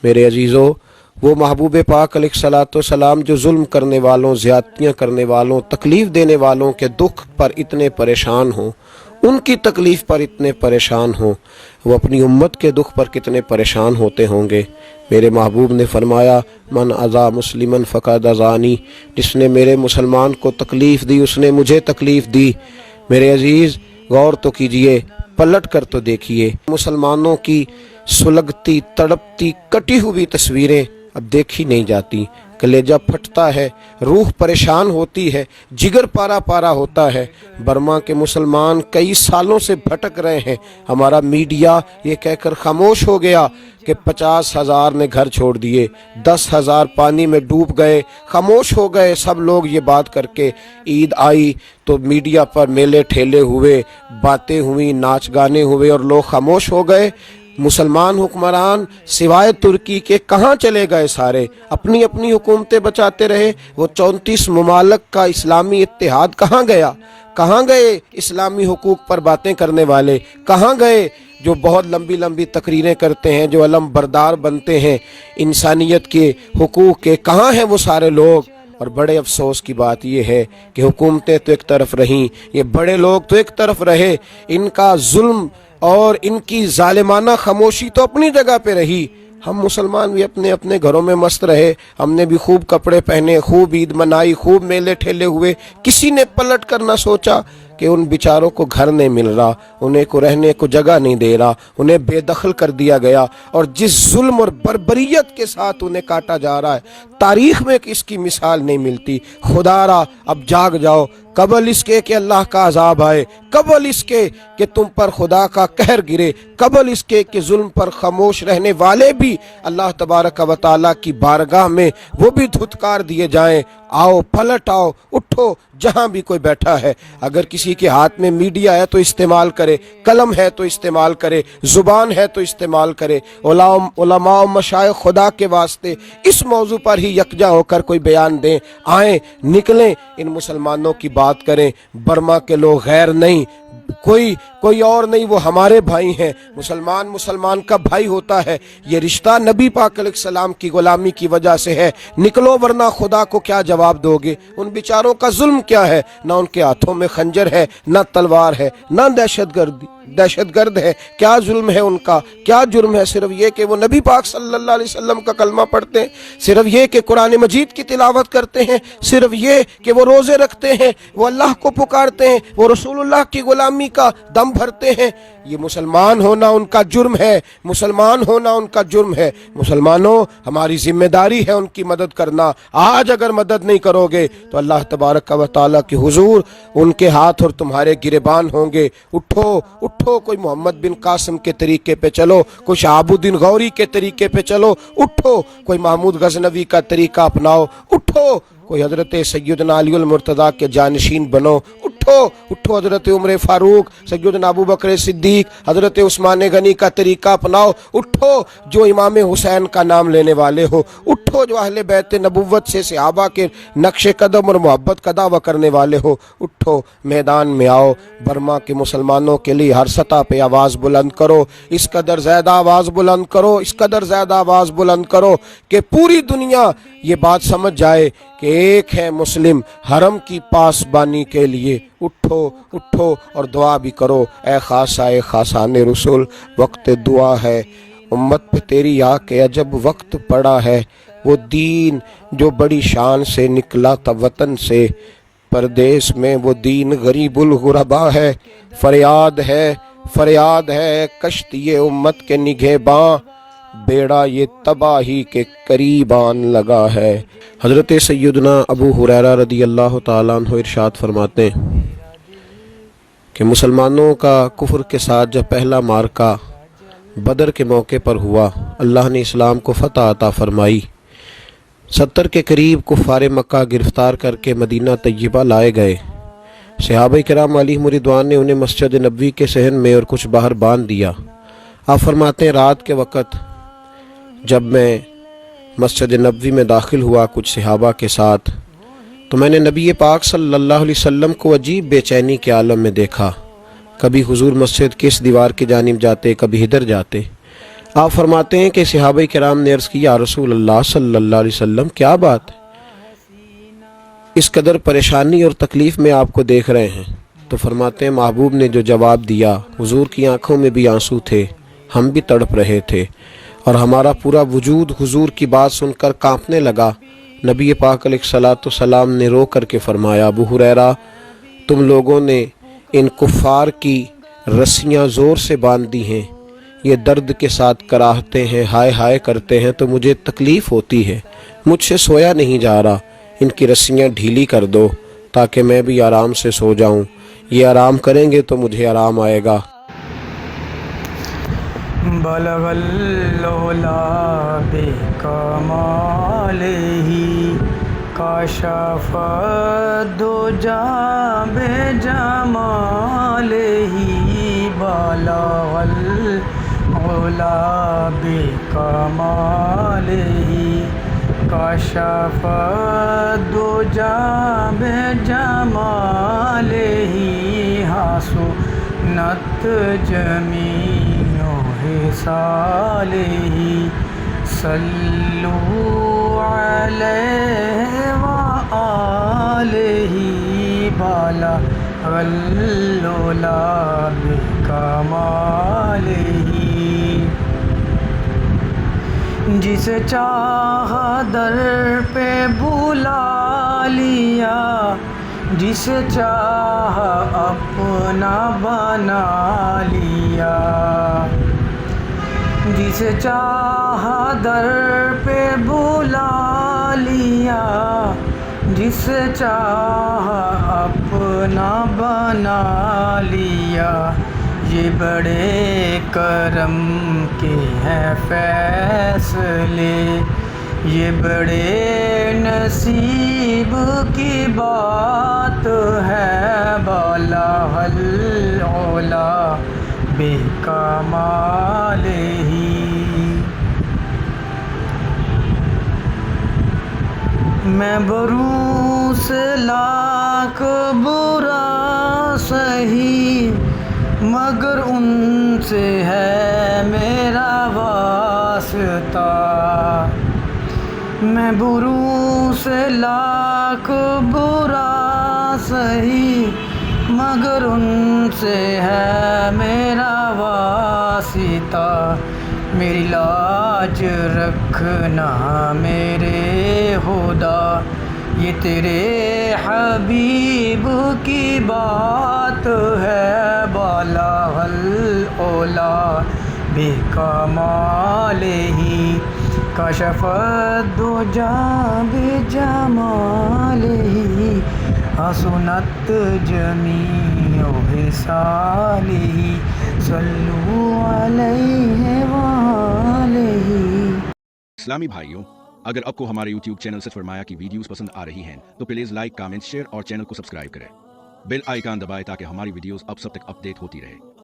میرے عزیزوں، وہ محبوب پاک علیہ السلام جو ظلم کرنے والوں، زیادتیاں کرنے والوں، تکلیف دینے والوں کے دکھ پر اتنے پریشان ہوں، ان کی تکلیف پر اتنے پریشان ہوں، وہ اپنی امت کے دکھ پر کتنے پریشان ہوتے ہوں گے۔ میرے محبوب نے فرمایا، من اذا مسلمن فقد اذانی، جس نے میرے مسلمان کو تکلیف دی اس نے مجھے تکلیف دی۔ میرے عزیز، غور تو کیجئے، پلٹ کر تو دیکھیے، مسلمانوں کی سلگتی، تڑپتی، کٹی ہوئی تصویریں اب دیکھی نہیں جاتی، کلیجہ پھٹتا ہے، روح پریشان ہوتی ہے، جگر پارا پارا ہوتا ہے۔ برما کے مسلمان کئی سالوں سے بھٹک رہے ہیں، ہمارا میڈیا یہ کہہ کر خاموش ہو گیا کہ 50,000 نے گھر چھوڑ دیے، 10,000 پانی میں ڈوب گئے، خاموش ہو گئے سب لوگ یہ بات کر کے۔ عید آئی تو میڈیا پر میلے ٹھیلے ہوئے، باتیں ہوئی، ناچ گانے ہوئے اور لوگ خاموش ہو گئے۔ مسلمان حکمران سوائے ترکی کے کہاں چلے گئے؟ سارے اپنی اپنی حکومتیں بچاتے رہے۔ وہ 34 ممالک کا اسلامی اتحاد کہاں گیا؟ کہاں گئے اسلامی حقوق پر باتیں کرنے والے؟ کہاں گئے جو بہت لمبی لمبی تقریریں کرتے ہیں، جو علم بردار بنتے ہیں انسانیت کے حقوق کے؟ کہاں ہیں وہ سارے لوگ؟ اور بڑے افسوس کی بات یہ ہے کہ حکومتیں تو ایک طرف رہیں، یہ بڑے لوگ تو ایک طرف رہے، ان کا ظلم اور ان کی ظالمانہ خاموشی تو اپنی جگہ پہ رہی۔ ہم مسلمان بھی اپنے اپنے گھروں میں مست رہے، ہم نے بھی خوب کپڑے پہنے، خوب عید منائی، خوب میلے ٹھیلے ہوئے۔ کسی نے پلٹ کر نہ سوچا کہ ان بیچاروں کو گھر نہیں مل رہا، انہیں کو رہنے کو جگہ نہیں دے رہا، انہیں بے دخل کر دیا گیا، اور جس ظلم اور بربریت کے ساتھ انہیں کاٹا جا رہا ہے، تاریخ میں اس کی مثال نہیں ملتی۔ خدا را اب جاگ جاؤ، قبل اس کے کہ اللہ کا عذاب آئے، قبل اس کے کہ تم پر خدا کا قہر گرے، قبل اس کے کہ ظلم پر خاموش رہنے والے بھی اللہ تبارک و تعالیٰ کی بارگاہ میں وہ بھی دھتکار دیے جائیں۔ آؤ، پلٹ آؤ، اٹھو، جہاں بھی کوئی بیٹھا ہے۔ اگر کسی کے ہاتھ میں میڈیا ہے تو استعمال کرے، قلم ہے تو استعمال کرے، زبان ہے تو استعمال کرے۔ علماء و مشائخ خدا کے واسطے اس موضوع پر ہی یکجا ہو کر کوئی بیان دیں، آئیں، نکلیں، ان مسلمانوں کی بات کریں۔ برما کے لوگ غیر نہیں، کوئی اور نہیں، وہ ہمارے بھائی ہیں۔ مسلمان کا بھائی ہوتا ہے۔ یہ رشتہ نبی پاک علیہ السلام کی غلامی کی وجہ سے ہے۔ نکلو ورنہ خدا کو کیا جواب دو گے؟ ان بیچاروں کا ظلم کیا ہے؟ نہ ان کے ہاتھوں میں خنجر ہے، نہ تلوار ہے، نہ دہشت گرد ہے۔ کیا ظلم ہے ان کا؟ کیا جرم ہے؟ صرف یہ کہ وہ نبی پاک صلی اللہ علیہ وسلم کا کلمہ پڑھتے ہیں، صرف یہ کہ قرآن مجید کی تلاوت کرتے ہیں، صرف یہ کہ وہ روزے رکھتے ہیں، وہ اللہ کو پکارتے ہیں، وہ رسول اللہ کی غلامی کا دم بھرتے ہیں۔ یہ مسلمان ہونا ان کا جرم ہے، مسلمان ہونا ان کا جرم ہے۔ مسلمانوں، ہماری ذمہ داری ہے ان کی مدد کرنا۔ آج اگر مدد نہیں کرو گے تو اللہ تبارک و تعالیٰ کی حضور ان کے ہاتھ اور تمہارے گریبان ہوں گے۔ اٹھو اٹھو، کوئی محمد بن قاسم کے طریقے پہ چلو، کوئی شہاب الدین غوری کے طریقے پہ چلو، اٹھو، کوئی محمود غزنوی کا طریقہ اپناؤ، اٹھو، کوئی حضرت سیدنا علی المرتضیٰ کے جانشین بنو، اٹھو، حضرت عمر فاروق، سیدنا ابو بکر صدیق، حضرت عثمان غنی کا طریقہ اپناؤ، اٹھو جو امام حسین کا نام لینے والے ہو، اٹھو جو اہل بیت نبوت سے صحابہ کے نقش قدم اور محبت کا دعویٰ کرنے والے ہو، اٹھو، میدان میں آؤ۔ برما کے مسلمانوں کے لیے ہر سطح پہ آواز بلند کرو، اس قدر زیادہ آواز بلند کرو، اس قدر زیادہ آواز بلند کرو کہ پوری دنیا یہ بات سمجھ جائے کہ ایک ہے مسلم حرم کی پاسبانی کے لیے۔ اٹھو اور دعا بھی کرو۔ اے خاصان رسول، وقت دعا ہے، امت پہ تیری آ کے عجب وقت پڑا ہے۔ وہ دین جو بڑی شان سے نکلا تھا وطن سے، پردیس میں وہ دین غریب الغربا ہے۔ فریاد ہے کشتی امت کے نگہباں، بیڑا یہ تباہی کے قریب آن لگا ہے۔ حضرت سیدنا ابو ہریرہ رضی اللہ تعالیٰ عنہ ارشاد فرماتے ہیں کہ مسلمانوں کا کفر کے ساتھ جب پہلا معرکہ بدر کے موقع پر ہوا، اللہ نے اسلام کو فتح عطا فرمائی۔ 70 کے قریب کفار مکہ گرفتار کر کے مدینہ طیبہ لائے گئے۔ صحابہ کرام علیہم رضوان نے انہیں مسجد نبوی کے صحن میں اور کچھ باہر باندھ دیا۔ آپ فرماتے ہیں رات کے وقت جب میں مسجد نبوی میں داخل ہوا کچھ صحابہ کے ساتھ، تو میں نے نبی پاک صلی اللہ علیہ وسلم کو عجیب بے چینی کے عالم میں دیکھا۔ کبھی حضور مسجد کی اس دیوار کی جانب جاتے، کبھی ادھر جاتے۔ آپ فرماتے ہیں کہ صحابہ کرام نے عرض کی یا رسول اللہ صلی اللہ علیہ وسلم کیا بات ہے، اس قدر پریشانی اور تکلیف میں آپ کو دیکھ رہے ہیں؟ تو فرماتے ہیں محبوب نے جو جواب دیا، حضور کی آنکھوں میں بھی آنسو تھے، ہم بھی تڑپ رہے تھے اور ہمارا پورا وجود حضور کی بات سن کر کانپنے لگا۔ نبی پاک علیہ الصلاۃ والسلام نے رو کر کے فرمایا ابو ہریرہ تم لوگوں نے ان کفار کی رسیاں زور سے باندھ دی ہیں، یہ درد کے ساتھ کراہتے ہیں، ہائے ہائے کرتے ہیں تو مجھے تکلیف ہوتی ہے، مجھ سے سویا نہیں جا رہا، ان کی رسیاں ڈھیلی کر دو تاکہ میں بھی آرام سے سو جاؤں، یہ آرام کریں گے تو مجھے آرام آئے گا۔ بلغ العلا بکمالہ کشف الدجی بجمالہ بلغ العلا بکمالہ کشف الدجی بجمالہ حسنت جمیع صالح صلو علیہ وآلہ بلغ العلا بکمالہ جسے چاہا در پہ بلا لیا، جسے چاہا اپنا بنا لیا، جسے چاہا در پہ بلا لیا، جسے چاہا اپنا بنا لیا، یہ بڑے کرم کے ہیں فیصلے، یہ بڑے نصیب کی بات ہے، بلغ العلا بکمالہ۔ میں بروں سے لاکھ برا سہی مگر ان سے ہے میرا واسطہ، میں بروں سے لاکھ برا سہی مگر ان سے ہے میرا واسطہ، میری لاج رکھنا میرے خدا، یہ تیرے حبیب کی بات ہے، بلغ العلا بکمالہ کشف الدجی بجمالہ حسنت جمیع خصالہ صلو علیہ وآلہ۔ اسلامی بھائیوں، اگر آپ کو ہمارے یوٹیوب چینل سے فرمایا کی ویڈیوز پسند آ رہی ہیں تو پلیز لائک، کامنٹ، شیئر اور چینل کو سبسکرائب کریں، بیل آئیکن دبائیں تاکہ ہماری ویڈیوز آپ سب تک اپڈیٹ ہوتی رہے۔